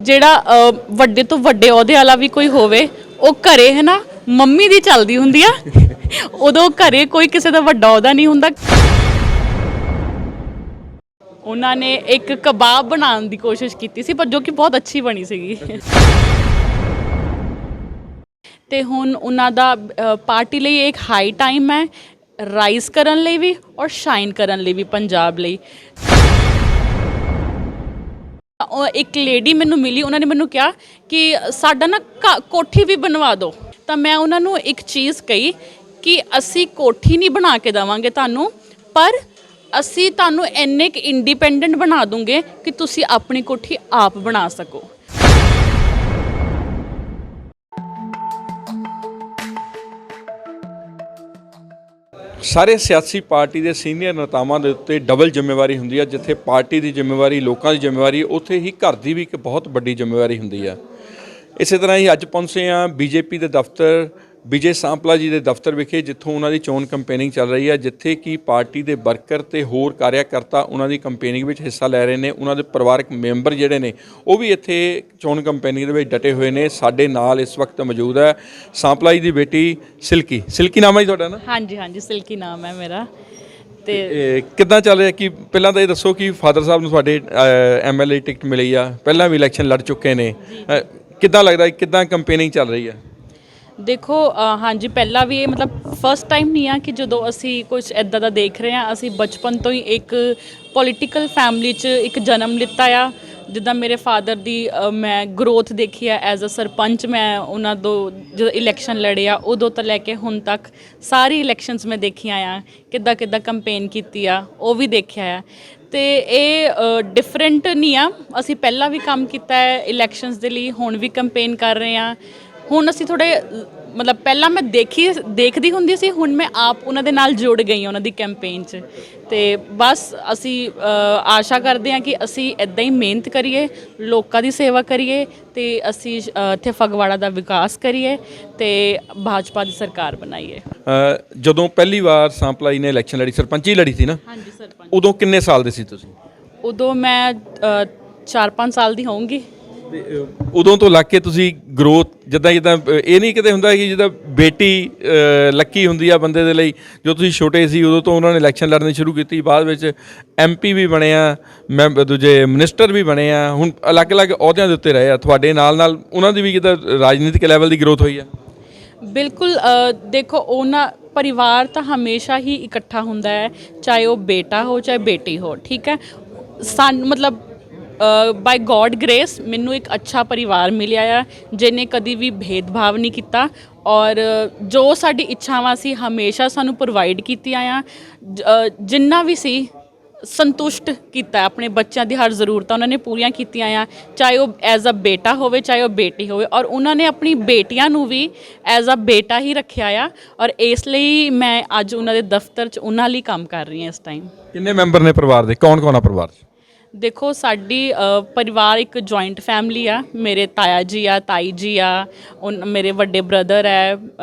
ਜਿਹੜਾ ਵੱਡੇ ਤੋਂ ਵੱਡੇ ਅਹੁਦੇ ਵਾਲਾ ਵੀ ਕੋਈ ਹੋਵੇ ਉਹ ਘਰੇ ਹੈ ਨਾ ਮੰਮੀ ਦੀ ਚੱਲਦੀ ਹੁੰਦੀ ਆ ਉਦੋਂ ਘਰੇ ਕੋਈ ਕਿਸੇ ਦਾ ਵੱਡਾ ਅਹੁਦਾ ਨਹੀਂ ਹੁੰਦਾ। ਉਹਨਾਂ ਨੇ ਇੱਕ ਕਬਾਬ ਬਣਾਉਣ ਦੀ ਕੋਸ਼ਿਸ਼ ਕੀਤੀ ਸੀ ਪਰ ਜੋ ਕਿ ਬਹੁਤ ਅੱਛੀ ਬਣੀ ਸੀਗੀ ਤੇ ਹੁਣ ਉਹਨਾਂ ਦਾ ਪਾਰਟੀ ਲਈ ਇੱਕ ਹਾਈ ਟਾਈਮ ਹੈ ਰਾਈਜ਼ ਕਰਨ ਲਈ ਵੀ ਔਰ ਸ਼ਾਈਨ ਕਰਨ ਲਈ ਵੀ ਪੰਜਾਬ ਲਈ। ਇੱਕ ਲੇਡੀ ਮੈਨੂੰ ਮਿਲੀ, ਉਹਨਾਂ ਨੇ ਮੈਨੂੰ ਕਿਹਾ ਕਿ ਸਾਡਾ ਨਾ ਕੋਠੀ ਵੀ ਬਣਵਾ ਦਿਓ। ਤਾਂ ਮੈਂ ਉਹਨਾਂ ਨੂੰ ਇੱਕ ਚੀਜ਼ ਕਹੀ ਕਿ ਅਸੀਂ ਕੋਠੀ ਨਹੀਂ ਬਣਾ ਕੇ ਦੇਵਾਂਗੇ ਤੁਹਾਨੂੰ, ਪਰ ਅਸੀਂ ਤੁਹਾਨੂੰ ਇੰਨੇ ਕੁ ਇੰਡੀਪੈਂਡੈਂਟ ਬਣਾ ਦੂੰਗੇ ਕਿ ਤੁਸੀਂ ਆਪਣੀ ਕੋਠੀ ਆਪ ਬਣਾ ਸਕੋ। ਸਾਰੇ ਸਿਆਸੀ ਪਾਰਟੀ ਦੇ ਸੀਨੀਅਰ ਨੇਤਾਵਾਂ ਦੇ ਉੱਤੇ ਡਬਲ ਜ਼ਿੰਮੇਵਾਰੀ ਹੁੰਦੀ ਹੈ। ਜਿੱਥੇ ਪਾਰਟੀ ਦੀ ਜ਼ਿੰਮੇਵਾਰੀ, ਲੋਕਾਂ ਦੀ ਜ਼ਿੰਮੇਵਾਰੀ, ਉੱਥੇ ਹੀ ਘਰ ਦੀ ਵੀ ਇੱਕ ਬਹੁਤ ਵੱਡੀ ਜ਼ਿੰਮੇਵਾਰੀ ਹੁੰਦੀ ਹੈ। ਇਸੇ ਤਰ੍ਹਾਂ ਹੀ ਅੱਜ ਪਹੁੰਚੇ ਹਾਂ ਬੀਜੇਪੀ ਦੇ ਦਫ਼ਤਰ ਵਿਜੇ ਸਾਂਪਲਾ ਜੀ ਦੇ ਦਫ਼ਤਰ ਵਿਖੇ, ਜਿੱਥੋਂ ਉਹਨਾਂ ਦੀ ਚੋਣ ਕੰਪੇਨਿੰਗ ਚੱਲ ਰਹੀ ਹੈ, ਜਿੱਥੇ ਕਿ ਪਾਰਟੀ ਦੇ ਵਰਕਰ ਤੇ ਹੋਰ ਕਾਰਿਆਕਰਤਾ ਉਹਨਾਂ ਦੀ ਕੰਪੇਨਿੰਗ ਵਿੱਚ ਹਿੱਸਾ ਲੈ ਰਹੇ ਨੇ। ਉਹਨਾਂ ਦੇ ਪਰਿਵਾਰਕ ਮੈਂਬਰ ਜਿਹੜੇ ਨੇ ਉਹ ਵੀ ਇੱਥੇ ਚੋਣ ਕੰਪੇਨਿੰਗ ਦੇ ਵਿੱਚ ਡਟੇ ਹੋਏ ਨੇ। ਸਾਡੇ ਨਾਲ ਇਸ ਵਕਤ ਮੌਜੂਦ ਹੈ ਸਾਂਪਲਾ ਜੀ ਦੀ ਬੇਟੀ ਸਿਲਕੀ ਨਾਮ ਹੈ ਜੀ ਤੁਹਾਡਾ ਨਾ? ਹਾਂਜੀ ਹਾਂਜੀ, ਸਿਲਕੀ ਨਾਮ ਹੈ ਮੇਰਾ। ਤੇ ਕਿੱਦਾਂ ਚੱਲ ਰਿਹਾ ਕਿ ਪਹਿਲਾਂ ਤਾਂ ਇਹ ਦੱਸੋ ਕਿ ਫਾਦਰ ਸਾਹਿਬ ਨੂੰ ਤੁਹਾਡੇ MLA ਟਿਕਟ ਮਿਲੀ ਆ, ਪਹਿਲਾਂ ਵੀ ਇਲੈਕਸ਼ਨ ਲੜ ਚੁੱਕੇ ਨੇ, ਕਿੱਦਾਂ ਲੱਗਦਾ, ਕਿੱਦਾਂ ਕੰਪੇਨਿੰਗ ਚੱਲ ਰਹੀ ਹੈ? ਦੇਖੋ ਹਾਂਜੀ, ਪਹਿਲਾਂ ਵੀ ਇਹ ਮਤਲਬ ਫਸਟ ਟਾਈਮ ਨਹੀਂ ਆ ਕਿ ਜਦੋਂ ਅਸੀਂ ਕੁਝ ਇੱਦਾਂ ਦਾ ਦੇਖ ਰਹੇ ਹਾਂ। ਅਸੀਂ ਬਚਪਨ ਤੋਂ ਹੀ ਇੱਕ ਪੋਲੀਟੀਕਲ ਫੈਮਿਲੀ 'ਚ ਇੱਕ ਜਨਮ ਲਿੱਤਾ ਆ। ਜਿੱਦਾਂ ਮੇਰੇ ਫਾਦਰ ਦੀ ਮੈਂ ਗਰੋਥ ਦੇਖੀ ਆ ਐਜ਼ ਅ ਸਰਪੰਚ। ਮੈਂ ਉਹਨਾਂ ਤੋਂ ਜਦੋਂ ਇਲੈਕਸ਼ਨ ਲੜੇ ਆ ਉਦੋਂ ਤੋਂ ਲੈ ਕੇ ਹੁਣ ਤੱਕ ਸਾਰੀ ਇਲੈਕਸ਼ਨਸ ਮੈਂ ਦੇਖੀਆਂ ਆ, ਕਿੱਦਾਂ ਕੰਪੇਨ ਕੀਤੀ ਆ ਉਹ ਵੀ ਦੇਖਿਆ ਆ। ਅਤੇ ਇਹ ਡਿਫਰੈਂਟ ਨਹੀਂ ਆ, ਅਸੀਂ ਪਹਿਲਾਂ ਵੀ ਕੰਮ ਕੀਤਾ ਹੈ ਇਲੈਕਸ਼ਨਸ ਦੇ ਲਈ, ਹੁਣ ਵੀ ਕੰਪੇਨ ਕਰ ਰਹੇ ਹਾਂ। ਹੁਣ ਅਸੀਂ ਥੋੜ੍ਹੇ ਮਤਲਬ ਪਹਿਲਾਂ ਮੈਂ ਦੇਖਦੀ ਹੁੰਦੀ ਸੀ, ਹੁਣ ਮੈਂ ਆਪ ਉਹਨਾਂ ਦੇ ਨਾਲ ਜੁੜ ਗਈ ਉਹਨਾਂ ਦੀ ਕੈਂਪੇਨ 'ਚ। ਅਤੇ ਬਸ ਅਸੀਂ ਆਸ਼ਾ ਕਰਦੇ ਹਾਂ ਕਿ ਅਸੀਂ ਇੱਦਾਂ ਹੀ ਮਿਹਨਤ ਕਰੀਏ, ਲੋਕਾਂ ਦੀ ਸੇਵਾ ਕਰੀਏ ਅਤੇ ਅਸੀਂ ਇੱਥੇ ਫਗਵਾੜਾ ਦਾ ਵਿਕਾਸ ਕਰੀਏ ਅਤੇ ਭਾਜਪਾ ਦੀ ਸਰਕਾਰ ਬਣਾਈਏ। ਜਦੋਂ ਪਹਿਲੀ ਵਾਰ ਸਾਂਪਲਾ ਜੀ ਨੇ ਇਲੈਕਸ਼ਨ ਲੜੀ, ਸਰਪੰਚੀ ਲੜੀ ਸੀ ਨਾ? ਹਾਂਜੀ ਸਰਪੰਚ। ਉਦੋਂ ਕਿੰਨੇ ਸਾਲ ਦੇ ਸੀ ਤੁਸੀਂ? ਉਦੋਂ ਮੈਂ 4-5 ਸਾਲ ਦੀ ਹੋਊਂਗੀ। ਉਦੋਂ ਤੋਂ ਲੱਗ ਕੇ ਤੁਸੀਂ ਗਰੋਥ ਜਿੱਦਾਂ ਇਹ ਨਹੀਂ ਕਿਤੇ ਹੁੰਦਾ ਕਿ ਜਿੱਦਾਂ ਬੇਟੀ ਲੱਕੀ ਹੁੰਦੀ ਆ ਬੰਦੇ ਦੇ ਲਈ, ਜੋ ਤੁਸੀਂ ਛੋਟੇ ਸੀ ਉਦੋਂ ਤੋਂ ਉਹਨਾਂ ਨੇ ਇਲੈਕਸ਼ਨ ਲੜਨੀ ਸ਼ੁਰੂ ਕੀਤੀ, ਬਾਅਦ ਵਿੱਚ MP ਵੀ ਬਣੇ ਆ, ਦੂਜੇ ਮਿਨਿਸਟਰ ਵੀ ਬਣੇ ਆ, ਹੁਣ ਅਲੱਗ-ਅਲੱਗ ਅਹੁਦਿਆਂ ਦੇ ਉੱਤੇ ਰਹੇ ਆ। ਤੁਹਾਡੇ ਨਾਲ ਉਹਨਾਂ ਦੀ ਵੀ ਜਿੱਦਾਂ ਰਾਜਨੀਤਿਕ ਲੈਵਲ ਦੀ ਗਰੋਥ ਹੋਈ ਆ? ਬਿਲਕੁਲ। ਦੇਖੋ ਉਹਨਾਂ ਪਰਿਵਾਰ ਤਾਂ ਹਮੇਸ਼ਾ ਹੀ ਇਕੱਠਾ ਹੁੰਦਾ ਹੈ, ਚਾਹੇ ਉਹ ਬੇਟਾ ਹੋ ਚਾਹੇ ਬੇਟੀ ਹੋ, ਠੀਕ ਹੈ। ਸਾਨੂੰ ਮਤਲਬ ਬਾਈ ਗੋਡ ਗ੍ਰੇਸ ਮੈਨੂੰ ਇੱਕ ਅੱਛਾ ਪਰਿਵਾਰ ਮਿਲਿਆ ਆ ਜਿਹਨੇ ਕਦੀ ਵੀ ਭੇਦਭਾਵ ਨਹੀਂ ਕੀਤਾ ਔਰ ਜੋ ਸਾਡੀ ਇੱਛਾਵਾਂ ਸੀ ਹਮੇਸ਼ਾ ਸਾਨੂੰ ਪ੍ਰੋਵਾਈਡ ਕੀਤੀਆਂ ਆ। ਜਿੰਨਾ ਵੀ ਸੀ ਸੰਤੁਸ਼ਟ ਕੀਤਾ, ਆਪਣੇ ਬੱਚਿਆਂ ਦੀ ਹਰ ਜ਼ਰੂਰਤਾਂ ਉਹਨਾਂ ਨੇ ਪੂਰੀਆਂ ਕੀਤੀਆਂ ਆ, ਚਾਹੇ ਉਹ ਐਜ਼ ਅ ਬੇਟਾ ਹੋਵੇ ਚਾਹੇ ਉਹ ਬੇਟੀ ਹੋਵੇ। ਔਰ ਉਹਨਾਂ ਨੇ ਆਪਣੀ ਬੇਟੀਆਂ ਨੂੰ ਵੀ ਐਜ਼ ਅ ਬੇਟਾ ਹੀ ਰੱਖਿਆ ਆ ਔਰ ਇਸ ਲਈ ਮੈਂ ਅੱਜ ਉਹਨਾਂ ਦੇ ਦਫ਼ਤਰ 'ਚ ਉਹਨਾਂ ਲਈ ਕੰਮ ਕਰ ਰਹੀ ਹਾਂ ਇਸ ਟਾਈਮ। ਕਿੰਨੇ ਮੈਂਬਰ ਨੇ ਪਰਿਵਾਰ ਦੇ, ਕੌਣ ਆ ਪਰਿਵਾਰ 'ਚ? ਦੇਖੋ ਸਾਡੀ ਪਰਿਵਾਰ ਇੱਕ ਜੁਆਇੰਟ ਫੈਮਿਲੀ ਆ। ਮੇਰੇ ਤਾਇਆ ਜੀ ਆ, ਤਾਈ ਜੀ ਆ, ਮੇਰੇ ਵੱਡੇ ਬ੍ਰਦਰ ਹੈ,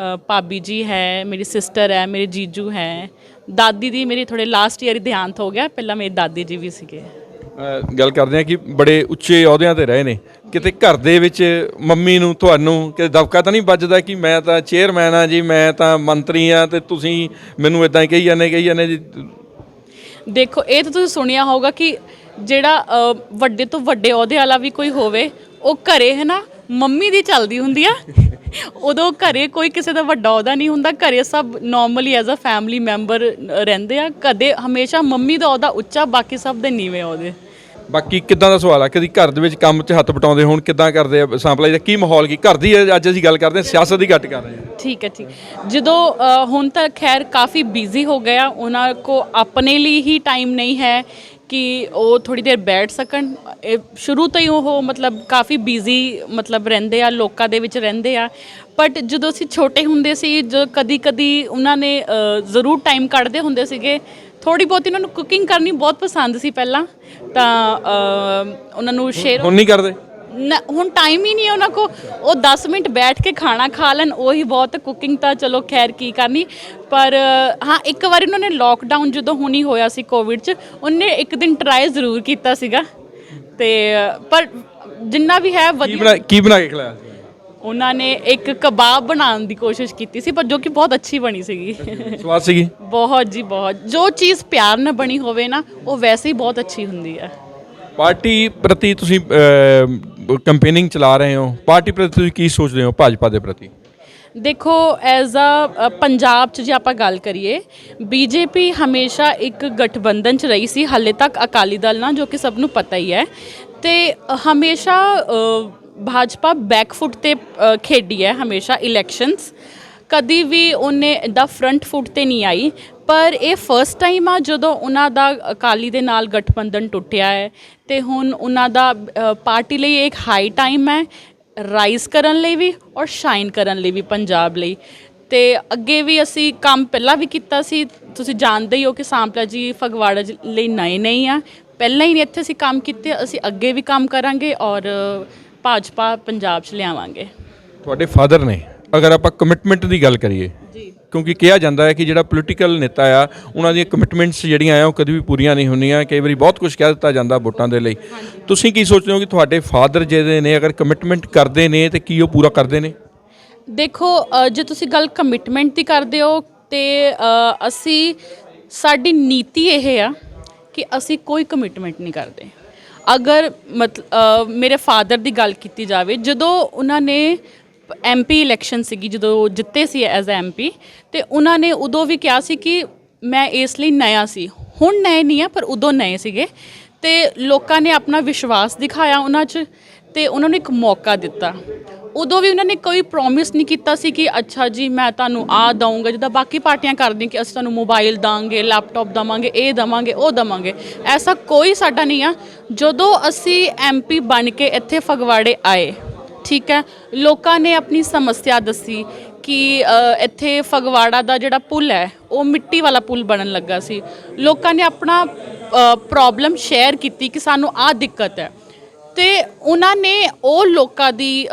ਭਾਬੀ ਜੀ ਹੈ, ਮੇਰੀ ਸਿਸਟਰ ਹੈ, ਮੇਰੇ ਜੀਜੂ ਹੈ, ਦਾਦੀ ਦੀ ਮੇਰੀ ਥੋੜ੍ਹੇ ਲਾਸਟ ਈਅਰ ਹੀ ਦੇਹਾਂਤ ਹੋ ਗਿਆ, ਪਹਿਲਾਂ ਮੇਰੀ ਦਾਦੀ ਜੀ ਵੀ ਸੀਗੇ। ਗੱਲ ਕਰਦੇ ਹਾਂ ਕਿ ਬੜੇ ਉੱਚੇ ਅਹੁਦਿਆਂ 'ਤੇ ਰਹੇ ਨੇ, ਕਿਤੇ ਘਰ ਦੇ ਵਿੱਚ ਮੰਮੀ ਨੂੰ ਤੁਹਾਨੂੰ ਕਿਤੇ ਦਬਕਾ ਤਾਂ ਨਹੀਂ ਵੱਜਦਾ ਕਿ ਮੈਂ ਤਾਂ ਚੇਅਰਮੈਨ ਆ ਜੀ, ਮੈਂ ਤਾਂ ਮੰਤਰੀ ਆ ਅਤੇ ਤੁਸੀਂ ਮੈਨੂੰ ਇੱਦਾਂ ਕਹੀ ਜਾਂਦੇ ਜੀ? ਦੇਖੋ ਇਹ ਤਾਂ ਤੁਸੀਂ ਸੁਣਿਆ ਹੋਊਗਾ ਕਿ ਜਿਹੜਾ ਵੱਡੇ ਤੋਂ ਵੱਡੇ ਅਹੁਦੇ ਵਾਲਾ ਵੀ ਕੋਈ ਹੋਵੇ ਉਹ ਘਰੇ ਹੈ ਨਾ ਮੰਮੀ ਦੀ ਚੱਲਦੀ ਹੁੰਦੀ ਆ ਉਦੋਂ ਘਰੇ ਕੋਈ ਕਿਸੇ ਦਾ ਵੱਡਾ ਅਹੁਦਾ ਨਹੀਂ ਹੁੰਦਾ। ਘਰੇ ਸਭ normally as a family member ਰਹਿੰਦੇ ਆ। ਕਦੇ ਹਮੇਸ਼ਾ ਮੰਮੀ ਦਾ ਅਹੁਦਾ ਉੱਚਾ, ਬਾਕੀ ਸਭ ਦੇ ਨੀਵੇਂ ਅਹੁਦੇ। ਬਾਕੀ ਕਿੱਦਾਂ ਦਾ ਸਵਾਲ ਆ, ਕਦੀ ਘਰ ਦੇ ਵਿੱਚ ਕੰਮ 'ਚ ਹੱਥ ਵਟਾਉਂਦੇ ਹੋਣ, ਕਿੱਦਾਂ ਕਰਦੇ ਆ ਸਾਂਪਲਾ ਜੀ ਦਾ ਕੀ ਮਾਹੌਲ, ਕੀ ਘਰ ਦੀ ਅੱਜ ਅਸੀਂ ਗੱਲ ਕਰਦੇ ਹਾਂ, ਸਿਆਸਤ ਦੀ ਘੱਟ ਕਰ ਰਹੇ ਹਾਂ? ਠੀਕ ਹੈ। ਜਦੋਂ ਹੁਣ ਤਾਂ ਖੈਰ ਕਾਫੀ ਬਿਜ਼ੀ ਹੋ ਗਿਆ, ਉਹਨਾਂ ਕੋ ਆਪਣੇ ਲਈ ਹੀ ਟਾਈਮ ਨਹੀਂ ਹੈ ਕਿ ਉਹ ਥੋੜ੍ਹੀ ਦੇਰ ਬੈਠ ਸਕਣ। ਸ਼ੁਰੂ ਤੋਂ ਹੀ ਉਹ ਮਤਲਬ ਕਾਫੀ ਬਿਜ਼ੀ ਮਤਲਬ ਰਹਿੰਦੇ ਆ, ਲੋਕਾਂ ਦੇ ਵਿੱਚ ਰਹਿੰਦੇ ਆ। ਬਟ ਜਦੋਂ ਅਸੀਂ ਛੋਟੇ ਹੁੰਦੇ ਸੀ, ਜੋ ਕਦੀ ਉਹਨਾਂ ਨੇ ਜ਼ਰੂਰ ਟਾਈਮ ਕੱਢਦੇ ਹੁੰਦੇ ਸੀਗੇ। ਥੋੜ੍ਹੀ ਬਹੁਤੀ ਉਹਨਾਂ ਨੂੰ ਕੁਕਿੰਗ ਕਰਨੀ ਬਹੁਤ ਪਸੰਦ ਸੀ ਪਹਿਲਾਂ, ਤਾਂ ਉਹਨਾਂ ਨੂੰ ਸ਼ੇਅਰ ਹੁਣ ਨਹੀਂ ਕਰਦੇ ਨਾ, ਹੁਣ ਟਾਈਮ ਹੀ ਨਹੀਂ ਹੈ ਉਹਨਾਂ ਕੋਲ। ਉਹ 10 ਮਿੰਟ ਬੈਠ ਕੇ ਖਾਣਾ ਖਾ ਲੈਣ ਉਹੀ ਬਹੁਤ। ਕੁਕਿੰਗ ਤਾਂ ਚਲੋ ਖੈਰ ਕੀ ਕਰਨੀ, ਪਰ ਹਾਂ ਇੱਕ ਵਾਰੀ ਉਹਨਾਂ ਨੇ ਲੋਕਡਾਊਨ ਜਦੋਂ ਹੁਣੀ ਹੋਇਆ ਸੀ ਕੋਵਿਡ 'ਚ, ਉਹਨੇ ਇੱਕ ਦਿਨ ਟਰਾਈ ਜ਼ਰੂਰ ਕੀਤਾ ਸੀਗਾ। ਅਤੇ ਪਰ ਜਿੰਨਾ ਵੀ ਹੈ ਵਧੀਆ। ਕੀ ਬਣਾ ਕੇ ਖਿਲਾਇਆ ਸੀ? ਉਹਨਾਂ ਨੇ ਇੱਕ ਕਬਾਬ ਬਣਾਉਣ ਦੀ ਕੋਸ਼ਿਸ਼ ਕੀਤੀ ਸੀ, ਪਰ ਜੋ ਕਿ ਬਹੁਤ ਅੱਛੀ ਬਣੀ ਸੀਗੀ। ਸਵਾਦ ਸੀਗੀ? ਬਹੁਤ ਜੀ ਬਹੁਤ। ਜੋ ਚੀਜ਼ ਪਿਆਰ ਨਾਲ ਬਣੀ ਹੋਵੇ ਨਾ, ਉਹ ਵੈਸੇ ਹੀ ਬਹੁਤ ਅੱਛੀ ਹੁੰਦੀ ਹੈ। ਪਾਰਟੀ ਪ੍ਰਤੀ ਤੁਸੀਂ ਕੰਪੇਨਿੰਗ ਚਲਾ ਰਹੇ ਹੋ, ਪਾਰਟੀ ਪ੍ਰਤੀ ਤੁਸੀਂ ਕੀ ਸੋਚਦੇ ਹੋ, ਭਾਜਪਾ ਦੇ ਪ੍ਰਤੀ? ਦੇਖੋ, ਐਜ਼ ਅ ਪੰਜਾਬ 'ਚ ਜੇ ਆਪਾਂ ਗੱਲ ਕਰੀਏ, ਬੀਜੇਪੀ ਹਮੇਸ਼ਾ ਇੱਕ ਗਠਬੰਧਨ 'ਚ ਰਹੀ ਸੀ, ਹਾਲੇ ਤੱਕ ਅਕਾਲੀ ਦਲ ਨਾਲ, ਜੋ ਕਿ ਸਭ ਨੂੰ ਪਤਾ ਹੀ ਹੈ। ਅਤੇ ਹਮੇਸ਼ਾ ਭਾਜਪਾ ਬੈਕਫੁੱਟ 'ਤੇ ਖੇਡੀ ਹੈ ਹਮੇਸ਼ਾ ਇਲੈਕਸ਼ਨਸ। ਕਦੀ ਵੀ ਉਹਨੇ ਇੱਦਾਂ ਫਰੰਟ ਫੁੱਟ 'ਤੇ ਨਹੀਂ ਆਈ। ਪਰ ਇਹ ਫਸਟ ਟਾਈਮ ਆ ਜਦੋਂ ਉਹਨਾਂ ਦਾ ਅਕਾਲੀ ਦੇ ਨਾਲ ਗਠਬੰਧਨ ਟੁੱਟਿਆ ਹੈ, ਅਤੇ ਹੁਣ ਉਹਨਾਂ ਦਾ ਪਾਰਟੀ ਲਈ ਇੱਕ ਹਾਈ ਟਾਈਮ ਹੈ ਰਾਈਜ਼ ਕਰਨ ਲਈ ਵੀ ਔਰ ਸ਼ਾਈਨ ਕਰਨ ਲਈ ਵੀ ਪੰਜਾਬ ਲਈ। ਅਤੇ ਅੱਗੇ ਵੀ ਅਸੀਂ ਕੰਮ ਪਹਿਲਾਂ ਵੀ ਕੀਤਾ ਸੀ, ਤੁਸੀਂ ਜਾਣਦੇ ਹੀ ਹੋ ਕਿ ਸਾਂਪਲਾ ਜੀ ਫਗਵਾੜਾ ਲਈ ਨਏ ਨਹੀਂ ਆ, ਪਹਿਲਾਂ ਹੀ ਇੱਥੇ ਅਸੀਂ ਕੰਮ ਕੀਤੇ, ਅਸੀਂ ਅੱਗੇ ਵੀ ਕੰਮ ਕਰਾਂਗੇ ਔਰ ਭਾਜਪਾ ਪੰਜਾਬ 'ਚ ਲਿਆਵਾਂਗੇ। ਤੁਹਾਡੇ ਫਾਦਰ ਨੇ, ਅਗਰ ਆਪਾਂ ਕਮਿਟਮੈਂਟ ਦੀ ਗੱਲ ਕਰੀਏ, ਜੀ, ਕਿਉਂਕਿ ਕਿਹਾ ਜਾਂਦਾ ਹੈ ਕਿ ਜਿਹੜਾ ਪੋਲੀਟੀਕਲ ਨੇਤਾ ਆ, ਉਹਨਾਂ ਦੀਆਂ ਕਮਿਟਮੈਂਟਸ ਜਿਹੜੀਆਂ ਆ ਉਹ ਕਦੇ ਵੀ ਪੂਰੀਆਂ ਨਹੀਂ ਹੁੰਦੀਆਂ। ਕਈ ਵਾਰੀ ਬਹੁਤ ਕੁਝ ਕਹਿ ਦਿੱਤਾ ਜਾਂਦਾ ਵੋਟਾਂ ਦੇ ਲਈ। ਤੁਸੀਂ ਕੀ ਸੋਚਦੇ ਹੋ ਕਿ ਤੁਹਾਡੇ ਫਾਦਰ ਜਿਹੜੇ ਨੇ ਅਗਰ ਕਮਿਟਮੈਂਟ ਕਰਦੇ ਨੇ ਤੇ ਕੀ ਉਹ ਪੂਰਾ ਕਰਦੇ ਨੇ? ਦੇਖੋ, ਜੇ ਤੁਸੀਂ ਗੱਲ ਕਮਿਟਮੈਂਟ ਦੀ ਕਰਦੇ ਹੋ ਤਾਂ ਸਾਡੀ ਨੀਤੀ ਇਹ ਆ ਕਿ ਅਸੀਂ ਕੋਈ ਕਮਿਟਮੈਂਟ ਨਹੀਂ ਕਰਦੇ। ਅਗਰ ਮੇਰੇ ਫਾਦਰ ਦੀ ਗੱਲ ਕੀਤੀ ਜਾਵੇ, ਜਦੋਂ ਉਹਨਾਂ ਨੇ MP ਇਲੈਕਸ਼ਨ ਸੀਗੀ, ਜਦੋਂ ਜਿੱਤੇ ਸੀ ਐਜ਼ ਐ MP, ਅਤੇ ਉਹਨਾਂ ਨੇ ਉਦੋਂ ਵੀ ਕਿਹਾ ਸੀ ਕਿ ਮੈਂ ਇਸ ਲਈ ਨਇਆ ਸੀ। ਹੁਣ ਨਏ ਨਹੀਂ ਆ, ਪਰ ਉਦੋਂ ਨਏ ਸੀਗੇ, ਅਤੇ ਲੋਕਾਂ ਨੇ ਆਪਣਾ ਵਿਸ਼ਵਾਸ ਦਿਖਾਇਆ ਉਹਨਾਂ 'ਚ, ਅਤੇ ਉਹਨਾਂ ਨੂੰ ਇੱਕ ਮੌਕਾ ਦਿੱਤਾ। ਉਦੋਂ ਵੀ ਉਹਨਾਂ ਨੇ ਕੋਈ ਪ੍ਰੋਮਿਸ ਨਹੀਂ ਕੀਤਾ ਸੀ ਕਿ ਅੱਛਾ ਜੀ ਮੈਂ ਤੁਹਾਨੂੰ ਆਹ ਦਊਂਗਾ, ਜਿੱਦਾਂ ਬਾਕੀ ਪਾਰਟੀਆਂ ਕਰਦੀਆਂ ਕਿ ਅਸੀਂ ਤੁਹਾਨੂੰ ਮੋਬਾਈਲ ਦਾਂਗੇ, ਲੈਪਟਾਪ ਦੇਵਾਂਗੇ, ਇਹ ਦੇਵਾਂਗੇ, ਉਹ ਦੇਵਾਂਗੇ। ਐਸਾ ਕੋਈ ਸਾਡਾ ਨਹੀਂ ਆ। ਜਦੋਂ ਅਸੀਂ MP ਬਣ ਕੇ ਇੱਥੇ ਫਗਵਾੜੇ ਆਏ, ਠੀਕ ਹੈ, ਲੋਕਾਂ ਨੇ ਆਪਣੀ ਸਮੱਸਿਆ ਦੱਸੀ ਕਿ ਇੱਥੇ ਫਗਵਾੜਾ ਦਾ ਜਿਹੜਾ ਪੁਲ ਹੈ ਉਹ ਮਿੱਟੀ ਵਾਲਾ ਪੁਲ ਬਣਨ ਲੱਗਾ ਸੀ। ਲੋਕਾਂ ਨੇ ਆਪਣਾ ਪ੍ਰੋਬਲਮ ਸ਼ੇਅਰ ਕੀਤੀ ਕਿ ਸਾਨੂੰ ਆਹ ਦਿੱਕਤ ਹੈ, ਅਤੇ ਉਹਨਾਂ ਨੇ ਉਹ ਲੋਕਾਂ ਦੀ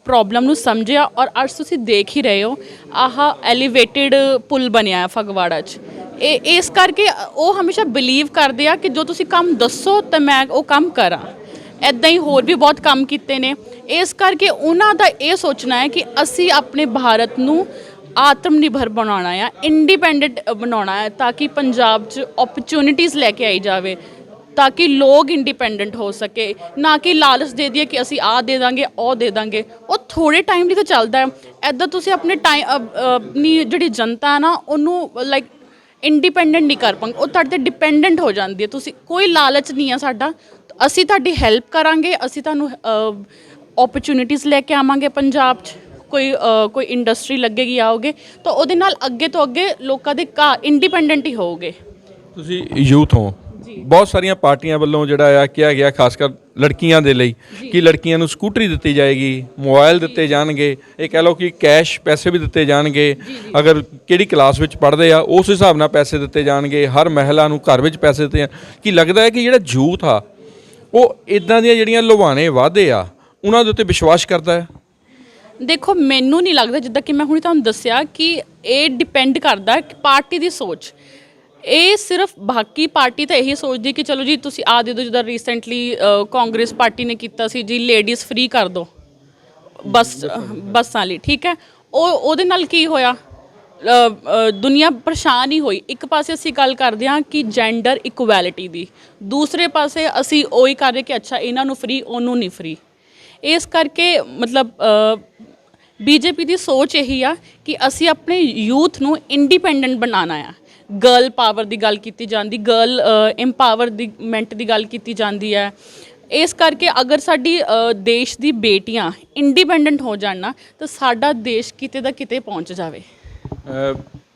ਪ੍ਰੋਬਲਮ ਨੂੰ ਸਮਝਿਆ ਔਰ ਅੱਜ ਤੁਸੀਂ ਦੇਖ ਹੀ ਰਹੇ ਹੋ ਆਹ ਐਲੀਵੇਟਿਡ ਪੁਲ ਬਣਿਆ ਫਗਵਾੜਾ 'ਚ। ਇਸ ਕਰਕੇ ਉਹ ਹਮੇਸ਼ਾ ਬਿਲੀਵ ਕਰਦੇ ਆ ਕਿ ਜੋ ਤੁਸੀਂ ਕੰਮ ਦੱਸੋ ਤਾਂ ਮੈਂ ਉਹ ਕੰਮ ਕਰਾਂ। ਇੱਦਾਂ ਹੀ ਹੋਰ ਵੀ ਬਹੁਤ ਕੰਮ ਕੀਤੇ ਨੇ। ਇਸ ਕਰਕੇ ਉਹਨਾਂ ਦਾ ਇਹ ਸੋਚਣਾ ਹੈ ਕਿ ਅਸੀਂ ਆਪਣੇ ਭਾਰਤ ਨੂੰ ਆਤਮ ਨਿਰਭਰ ਬਣਾਉਣਾ ਆ, ਇੰਡੀਪੈਂਡੈਂਟ ਬਣਾਉਣਾ ਹੈ, ਤਾਂ ਕਿ ਪੰਜਾਬ 'ਚ ਓਪਰਚੁਨਿਟੀਜ਼ ਲੈ ਕੇ ਆਈ ਜਾਵੇ, ਤਾਂ ਕਿ ਲੋਕ ਇੰਡੀਪੈਂਡੈਂਟ ਹੋ ਸਕੇ। ਨਾ ਕਿ ਲਾਲਚ ਦੇ ਦਈਏ ਕਿ ਅਸੀਂ ਆਹ ਦੇ ਦਾਂਗੇ, ਉਹ ਦੇ ਦਾਂਗੇ। ਉਹ ਥੋੜ੍ਹੇ ਟਾਈਮ ਲਈ ਤਾਂ ਚੱਲਦਾ ਹੈ। ਇੱਦਾਂ ਤੁਸੀਂ ਆਪਣੇ ਆਪਣੀ ਜਿਹੜੀ ਜਨਤਾ ਹੈ ਨਾ, ਉਹਨੂੰ ਲਾਈਕ ਇੰਡੀਪੈਂਡੈਂਟ ਨਹੀਂ ਕਰ ਪਾਉਂਗੇ, ਉਹ ਤੁਹਾਡੇ 'ਤੇ ਡਿਪੈਂਡੈਂਟ ਹੋ ਜਾਂਦੀ ਹੈ। ਤੁਸੀਂ ਕੋਈ ਲਾਲਚ ਨਹੀਂ ਆ ਸਾਡਾ, ਅਸੀਂ ਤੁਹਾਡੀ ਹੈਲਪ ਕਰਾਂਗੇ, ਅਸੀਂ ਤੁਹਾਨੂੰ ਓਪਰਚੁਨਿਟੀਜ਼ ਲੈ ਕੇ ਆਵਾਂਗੇ ਪੰਜਾਬ 'ਚ। ਕੋਈ ਇੰਡਸਟਰੀ ਲੱਗੇਗੀ, ਆਓਗੇ ਤਾਂ ਉਹਦੇ ਨਾਲ ਅੱਗੇ ਤੋਂ ਅੱਗੇ ਲੋਕਾਂ ਦੇ ਇੰਡੀਪੈਂਡੈਂਟ ਹੀ ਹੋਊਗੇ। ਤੁਸੀਂ ਯੂਥ ਹੋ, ਬਹੁਤ ਸਾਰੀਆਂ ਪਾਰਟੀਆਂ ਵੱਲੋਂ ਜਿਹੜਾ ਆ ਕਿਹਾ ਗਿਆ, ਖਾਸ ਕਰ ਲੜਕੀਆਂ ਦੇ ਲਈ, ਕਿ ਲੜਕੀਆਂ ਨੂੰ ਸਕੂਟਰੀ ਦਿੱਤੀ ਜਾਏਗੀ, ਮੋਬਾਈਲ ਦਿੱਤੇ ਜਾਣਗੇ, ਇਹ ਕਹਿ ਲਓ ਕਿ ਕੈਸ਼ ਪੈਸੇ ਵੀ ਦਿੱਤੇ ਜਾਣਗੇ। ਅਗਰ ਕਿਹੜੀ ਕਲਾਸ ਵਿੱਚ ਪੜ੍ਹਦੇ ਆ ਉਸ ਹਿਸਾਬ ਨਾਲ ਪੈਸੇ ਦਿੱਤੇ ਜਾਣਗੇ। ਹਰ ਮਹਿਲਾ ਨੂੰ ਘਰ ਵਿੱਚ ਪੈਸੇ ਦਿੱਤੇ ਕੀ ਲੱਗਦਾ ਹੈ ਕਿ ਜਿਹੜਾ ਯੂਥ ਆ ਉਹ ਇੱਦਾਂ ਦੀਆਂ ਜਿਹੜੀਆਂ ਲੁਭਾਣੇ ਵਾਅਦੇ ਆ ਉਹਨਾਂ ਦੇ ਉੱਤੇ ਵਿਸ਼ਵਾਸ ਕਰਦਾ ਹੈ? ਦੇਖੋ, ਮੈਨੂੰ ਨਹੀਂ ਲੱਗਦਾ। ਜਿੱਦਾਂ ਕਿ ਮੈਂ ਹੁਣੇ ਤੁਹਾਨੂੰ ਦੱਸਿਆ ਕਿ ਇਹ ਡਿਪੈਂਡ ਕਰਦਾ ਪਾਰਟੀ ਦੀ ਸੋਚ। ਇਹ ਸਿਰਫ ਬਾਕੀ ਪਾਰਟੀ ਤਾਂ ਇਹੀ ਸੋਚਦੀ ਕਿ ਚਲੋ ਜੀ ਤੁਸੀਂ ਆ ਦੇ ਦਿਓ। ਜਿੱਦਾਂ ਰੀਸੈਂਟਲੀ ਕਾਂਗਰਸ ਪਾਰਟੀ ਨੇ ਕੀਤਾ ਸੀ ਜੀ, ਲੇਡੀਜ਼ ਫ੍ਰੀ ਕਰ ਦਿਓ ਬੱਸਾਂ ਲਈ, ਠੀਕ ਹੈ। ਉਹਦੇ ਨਾਲ ਕੀ ਹੋਇਆ? ਦੁਨੀਆ ਪਰੇਸ਼ਾਨ ਹੀ ਹੋਈ। ਇੱਕ ਪਾਸੇ ਅਸੀਂ ਗੱਲ ਕਰਦੇ ਹਾਂ ਕਿ ਜੈਂਡਰ ਇਕੁਐਲਿਟੀ ਦੀ, ਦੂਸਰੇ ਪਾਸੇ ਅਸੀਂ ਉਹੀ ਕਰ ਰਹੇ ਕਿ ਅੱਛਾ ਇਹਨਾਂ ਨੂੰ ਫ੍ਰੀ, ਉਹਨੂੰ ਨਹੀਂ ਫ੍ਰੀ। ਇਸ ਕਰਕੇ ਮਤਲਬ BJP ਦੀ ਸੋਚ ਇਹੀ ਆ ਕਿ ਅਸੀਂ ਆਪਣੇ ਯੂਥ ਨੂੰ ਇੰਡੀਪੈਂਡੈਂਟ ਬਣਾਉਣਾ ਆ। ਗਰਲ ਪਾਵਰ ਦੀ ਗੱਲ ਕੀਤੀ ਜਾਂਦੀ, ਗਰਲ ਐਮਪਾਵਰਮੈਂਟ ਦੀ ਗੱਲ ਕੀਤੀ ਜਾਂਦੀ ਹੈ। ਇਸ ਕਰਕੇ ਅਗਰ ਸਾਡੀ ਦੇਸ਼ ਦੀ ਬੇਟੀਆਂ ਇੰਡੀਪੈਂਡੈਂਟ ਹੋ ਜਾਣ ਨਾ, ਤਾਂ ਸਾਡਾ ਦੇਸ਼ ਕਿਤੇ ਦਾ ਕਿਤੇ ਪਹੁੰਚ ਜਾਵੇ।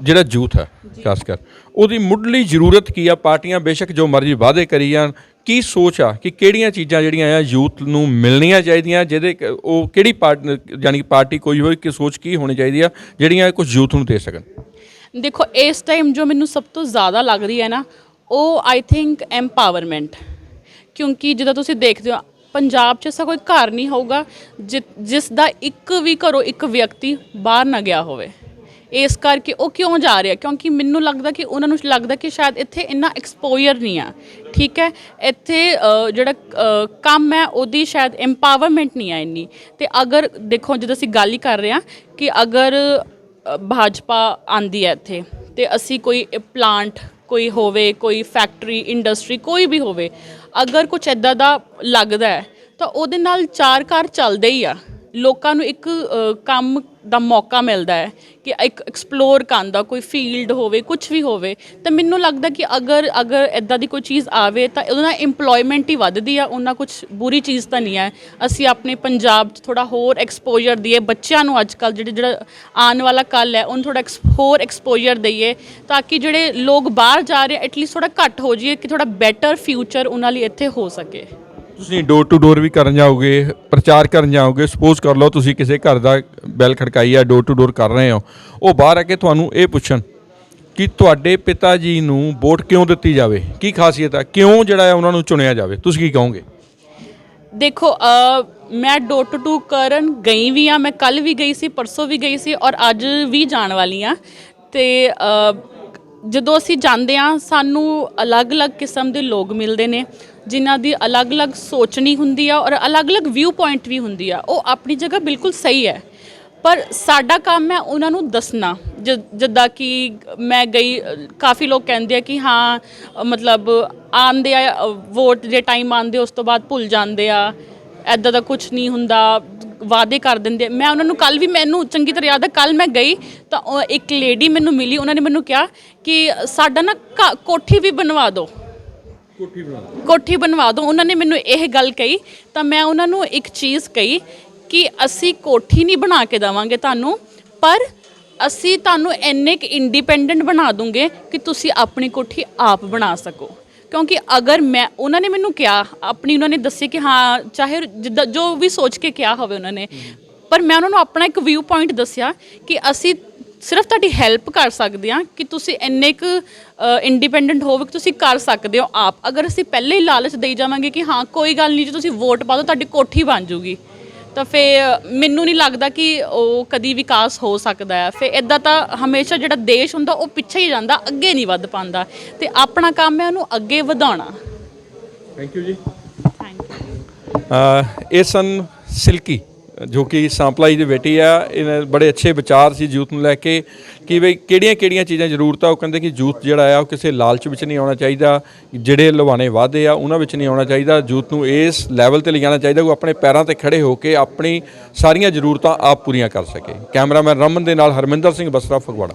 ਜਿਹੜਾ ਯੂਥ ਹੈ ਖਾਸ ਕਰ, ਉਹਦੀ ਮੁੱਢਲੀ ਜ਼ਰੂਰਤ ਕੀ ਆ? ਪਾਰਟੀਆਂ ਬੇਸ਼ੱਕ ਜੋ ਮਰਜ਼ੀ ਵਾਅਦੇ ਕਰੀ ਜਾਣ, ਕੀ ਸੋਚ ਆ ਕਿ ਕਿਹੜੀਆਂ ਚੀਜ਼ਾਂ ਜਿਹੜੀਆਂ ਆ ਯੂਥ ਨੂੰ ਮਿਲਣੀਆਂ ਚਾਹੀਦੀਆਂ, ਜਿਹਦੇ ਉਹ ਕਿਹੜੀ ਯਾਨੀ ਕਿ ਪਾਰਟੀ ਕੋਈ ਹੋਵੇ ਕਿ ਸੋਚ ਕੀ ਹੋਣੀ ਚਾਹੀਦੀ ਆ ਜਿਹੜੀਆਂ ਕੁਝ ਯੂਥ ਨੂੰ ਦੇ ਸਕਣ? ਦੇਖੋ, ਇਸ ਟਾਈਮ ਜੋ ਮੈਨੂੰ ਸਭ ਤੋਂ ਜ਼ਿਆਦਾ ਲੱਗ ਰਹੀ ਹੈ ਨਾ, ਉਹ ਆਈ ਥਿੰਕ ਐਮਪਾਵਰਮੈਂਟ। ਕਿਉਂਕਿ ਜਿੱਦਾਂ ਤੁਸੀਂ ਦੇਖਦੇ ਹੋ ਪੰਜਾਬ 'ਚ ਐਸਾ ਕੋਈ ਘਰ ਨਹੀਂ ਹੋਊਗਾ ਜਿਸ ਦਾ ਇੱਕ ਵੀ ਘਰੋਂ ਇੱਕ ਵਿਅਕਤੀ ਬਾਹਰ ਨਾ ਗਿਆ ਹੋਵੇ। ਇਸ ਕਰਕੇ ਉਹ ਕਿਉਂ ਜਾ ਰਹੇ ਆ, ਕਿਉਂਕਿ ਮੈਨੂੰ ਲੱਗਦਾ ਕਿ ਉਹਨਾਂ ਨੂੰ ਲੱਗਦਾ ਕਿ ਸ਼ਾਇਦ ਇੱਥੇ ਇੰਨਾ ਐਕਸਪੋਜ਼ਰ ਨਹੀਂ ਆ, ਠੀਕ ਹੈ, ਇੱਥੇ ਜਿਹੜਾ ਕੰਮ ਹੈ ਉਹਦੀ ਸ਼ਾਇਦ ਐਮਪਾਵਰਮੈਂਟ ਨਹੀਂ ਆ ਇੰਨੀ। ਅਤੇ ਅਗਰ ਦੇਖੋ ਜਦੋਂ ਅਸੀਂ ਗੱਲ ਹੀ ਕਰ ਰਹੇ ਹਾਂ ਕਿ ਅਗਰ ਭਾਜਪਾ ਆਉਂਦੀ ਹੈ ਇੱਥੇ ਅਤੇ ਅਸੀਂ ਕੋਈ ਪਲਾਂਟ ਕੋਈ ਹੋਵੇ, ਕੋਈ ਫੈਕਟਰੀ ਇੰਡਸਟਰੀ ਕੋਈ ਵੀ ਹੋਵੇ, ਅਗਰ ਕੁਛ ਇੱਦਾਂ ਦਾ ਲੱਗਦਾ ਹੈ ਤਾਂ ਉਹਦੇ ਨਾਲ 4 ਘਰ ਚੱਲਦੇ ਹੀ ਆ। ਲੋਕਾਂ ਨੂੰ ਇੱਕ ਕੰਮ ਦਾ ਮੌਕਾ ਮਿਲਦਾ ਹੈ ਕਿ ਇੱਕ ਐਕਸਪਲੋਰ ਕਰਨ ਦਾ, ਕੋਈ ਫੀਲਡ ਹੋਵੇ ਕੁਛ ਵੀ ਹੋਵੇ। ਤਾਂ ਮੈਨੂੰ ਲੱਗਦਾ ਕਿ ਅਗਰ ਇੱਦਾਂ ਦੀ ਕੋਈ ਚੀਜ਼ ਆਵੇ ਤਾਂ ਉਹਦੇ ਨਾਲ ਇੰਪਲੋਇਮੈਂਟ ਹੀ ਵੱਧਦੀ ਆ, ਉਹਨਾਂ ਕੁਛ ਬੁਰੀ ਚੀਜ਼ ਤਾਂ ਨਹੀਂ ਹੈ। ਅਸੀਂ ਆਪਣੇ ਪੰਜਾਬ 'ਚ ਥੋੜ੍ਹਾ ਹੋਰ ਐਕਸਪੋਜ਼ਰ ਦਈਏ ਬੱਚਿਆਂ ਨੂੰ, ਅੱਜ ਕੱਲ੍ਹ ਜਿਹੜਾ ਆਉਣ ਵਾਲਾ ਕੱਲ੍ਹ ਹੈ ਉਹਨੂੰ ਥੋੜ੍ਹਾ ਹੋਰ ਐਕਸਪੋਜ਼ਰ ਦਈਏ ਤਾਂ ਕਿ ਜਿਹੜੇ ਲੋਕ ਬਾਹਰ ਜਾ ਰਹੇ ਐਟਲੀਸਟ ਥੋੜ੍ਹਾ ਘੱਟ ਹੋ ਜਾਈਏ, ਕਿ ਥੋੜ੍ਹਾ ਬੈਟਰ ਫਿਊਚਰ ਉਹਨਾਂ ਲਈ ਇੱਥੇ ਹੋ ਸਕੇ। ਤੁਸੀਂ ਡੋਰ ਟੂ ਡੋਰ ਵੀ ਕਰਨ ਜਾਓਗੇ, ਪ੍ਰਚਾਰ ਕਰਨ ਜਾਓਗੇ, ਸਪੋਜ਼ ਕਰ ਲਓ ਤੁਸੀਂ ਕਿਸੇ ਘਰ ਦਾ ਬੈਲ ਖੜਕਾਈ ਆ, ਡੋਰ ਟੂ ਡੋਰ ਕਰ ਰਹੇ ਹੋ, ਉਹ ਬਾਹਰ ਆ ਕੇ ਤੁਹਾਨੂੰ ਇਹ ਪੁੱਛਣ ਕਿ ਤੁਹਾਡੇ ਪਿਤਾ ਜੀ ਨੂੰ ਵੋਟ ਕਿਉਂ ਦਿੱਤੀ ਜਾਵੇ, ਕੀ ਖਾਸੀਅਤ ਹੈ, ਕਿਉਂ ਜਿਹੜਾ ਹੈ ਉਹਨਾਂ ਨੂੰ ਚੁਣਿਆ ਜਾਵੇ, ਤੁਸੀਂ ਕੀ ਕਹੋਗੇ? ਦੇਖੋ ਮੈਂ ਡੋਰ ਟੂ ਡੋਰ ਕਰਨ ਗਈ ਵੀ ਹਾਂ, ਮੈਂ ਕੱਲ੍ਹ ਵੀ ਗਈ ਸੀ, ਪਰਸੋਂ ਵੀ ਗਈ ਸੀ ਔਰ ਅੱਜ ਵੀ ਜਾਣ ਵਾਲੀ ਹਾਂ। ਅਤੇ ਜਦੋਂ ਅਸੀਂ ਜਾਂਦੇ ਹਾਂ ਸਾਨੂੰ ਅਲੱਗ-ਅਲੱਗ ਕਿਸਮ ਦੇ ਲੋਕ ਮਿਲਦੇ ਨੇ ਜਿਨ੍ਹਾਂ ਦੀ ਅਲੱਗ-ਅਲੱਗ ਸੋਚਣੀ ਹੁੰਦੀ ਆ ਔਰ ਅਲੱਗ-ਅਲੱਗ ਵਿਊ ਪੁਆਇੰਟ ਵੀ ਹੁੰਦੀ ਆ। ਉਹ ਆਪਣੀ ਜਗ੍ਹਾ ਬਿਲਕੁਲ ਸਹੀ ਹੈ, ਪਰ ਸਾਡਾ ਕੰਮ ਹੈ ਉਹਨਾਂ ਨੂੰ ਦੱਸਣਾ। ਜਿੱਦਾਂ ਕਿ ਮੈਂ ਗਈ, ਕਾਫੀ ਲੋਕ ਕਹਿੰਦੇ ਆ ਕਿ ਹਾਂ ਮਤਲਬ ਆਉਂਦੇ ਆ ਵੋਟ ਦੇ ਟਾਈਮ ਆਉਂਦੇ, ਉਸ ਤੋਂ ਬਾਅਦ ਭੁੱਲ ਜਾਂਦੇ ਆ, ਇੱਦਾਂ ਦਾ ਕੁਛ ਨਹੀਂ ਹੁੰਦਾ, ਵਾਅਦੇ ਕਰ ਦਿੰਦੇ। ਮੈਂ ਉਹਨਾਂ ਨੂੰ ਕੱਲ੍ਹ ਵੀ, ਮੈਨੂੰ ਚੰਗੀ ਤਰ੍ਹਾਂ ਯਾਦ ਹੈ, ਕੱਲ੍ਹ ਮੈਂ ਗਈ ਤਾਂ ਇੱਕ ਲੇਡੀ ਮੈਨੂੰ ਮਿਲੀ, ਉਹਨਾਂ ਨੇ ਮੈਨੂੰ ਕਿਹਾ ਕਿ ਸਾਡਾ ਨਾ ਕੋਠੀ ਵੀ ਬਣਵਾ ਦਿਓ, ਕੋਠੀ ਬਣਵਾ ਦਿਓ। ਉਹਨਾਂ ਨੇ ਮੈਨੂੰ ਇਹ ਗੱਲ ਕਹੀ ਤਾਂ ਮੈਂ ਉਹਨਾਂ ਨੂੰ ਇੱਕ ਚੀਜ਼ ਕਹੀ ਕਿ ਅਸੀਂ ਕੋਠੀ ਨਹੀਂ ਬਣਾ ਕੇ ਦੇਵਾਂਗੇ ਤੁਹਾਨੂੰ, ਪਰ ਅਸੀਂ ਤੁਹਾਨੂੰ ਇੰਨੇ ਕੁ ਇੰਡੀਪੈਂਡੈਂਟ ਬਣਾ ਦੂੰਗੇ ਕਿ ਤੁਸੀਂ ਆਪਣੀ ਕੋਠੀ ਆਪ ਬਣਾ ਸਕੋ। ਕਿਉਂਕਿ ਅਗਰ ਉਹਨਾਂ ਨੇ ਮੈਨੂੰ ਕਿਹਾ ਆਪਣੀ, ਉਹਨਾਂ ਨੇ ਦੱਸੇ ਕਿ ਹਾਂ ਚਾਹੇ ਜਿੱਦਾਂ ਜੋ ਵੀ ਸੋਚ ਕੇ ਕਿਹਾ ਹੋਵੇ ਉਹਨਾਂ ਨੇ, ਪਰ ਮੈਂ ਉਹਨਾਂ ਨੂੰ ਆਪਣਾ ਇੱਕ ਵਿਊ ਪੁਆਇੰਟ ਦੱਸਿਆ ਕਿ ਅਸੀਂ ਸਿਰਫ ਤੁਹਾਡੀ ਹੈਲਪ ਕਰ ਸਕਦੇ ਹਾਂ ਕਿ ਤੁਸੀਂ ਇੰਨੇ ਕੁ ਇੰਡੀਪੈਂਡੈਂਟ ਹੋਵੋ ਕਿ ਤੁਸੀਂ ਕਰ ਸਕਦੇ ਹੋ ਆਪ। ਅਗਰ ਅਸੀਂ ਪਹਿਲੇ ਹੀ ਲਾਲਚ ਦੇਈ ਜਾਵਾਂਗੇ ਕਿ ਹਾਂ ਕੋਈ ਗੱਲ ਨਹੀਂ ਜੀ ਤੁਸੀਂ ਵੋਟ ਪਾ ਦਿਓ ਤੁਹਾਡੀ ਕੋਠੀ ਬਣ ਜੂਗੀ, ਤਾਂ ਫਿਰ ਮੈਨੂੰ ਨਹੀਂ ਲੱਗਦਾ ਕਿ ਉਹ ਕਦੀ ਵਿਕਾਸ ਹੋ ਸਕਦਾ ਹੈ। ਫਿਰ ਇੱਦਾਂ ਤਾਂ ਹਮੇਸ਼ਾ ਜਿਹੜਾ ਦੇਸ਼ ਹੁੰਦਾ ਉਹ ਪਿੱਛੇ ਹੀ ਜਾਂਦਾ, ਅੱਗੇ ਨਹੀਂ ਵੱਧ ਪਾਉਂਦਾ, ਅਤੇ ਆਪਣਾ ਕੰਮ ਹੈ ਉਹਨੂੰ ਅੱਗੇ ਵਧਾਉਣਾ। ਥੈਂਕ ਯੂ ਜੀ। Thank you. ਇਹ ਸਨ ਸਿਲਕੀ, ਜੋ ਕਿ ਸਾਂਪਲਾ ਜੀ ਦੀ ਬੇਟੀ ਆ। ਇਹਨਾਂ ਬੜੇ ਅੱਛੇ ਵਿਚਾਰ ਸੀ ਯੂਥ ਨੂੰ ਲੈ ਕੇ ਕਿ ਬਈ ਕਿਹੜੀਆਂ ਚੀਜ਼ਾਂ ਜ਼ਰੂਰਤ ਆ। ਉਹ ਕਹਿੰਦੇ ਕਿ ਯੂਥ ਜਿਹੜਾ ਆ ਉਹ ਕਿਸੇ ਲਾਲਚ ਵਿੱਚ ਨਹੀਂ ਆਉਣਾ ਚਾਹੀਦਾ, ਜਿਹੜੇ ਲੁਭਾਣੇ ਵਾਅਦੇ ਆ ਉਹਨਾਂ ਵਿੱਚ ਨਹੀਂ ਆਉਣਾ ਚਾਹੀਦਾ। ਯੂਥ ਨੂੰ ਇਸ ਲੈਵਲ 'ਤੇ ਲਿਜਾਣਾ ਚਾਹੀਦਾ ਉਹ ਆਪਣੇ ਪੈਰਾਂ 'ਤੇ ਖੜ੍ਹੇ ਹੋ ਕੇ ਆਪਣੀ ਸਾਰੀਆਂ ਜ਼ਰੂਰਤਾਂ ਆਪ ਪੂਰੀਆਂ ਕਰ ਸਕੇ। ਕੈਮਰਾਮੈਨ ਰਮਨ ਦੇ ਨਾਲ ਹਰਮਿੰਦਰ ਸਿੰਘ ਬਸਰਾ, ਫਗਵਾੜਾ।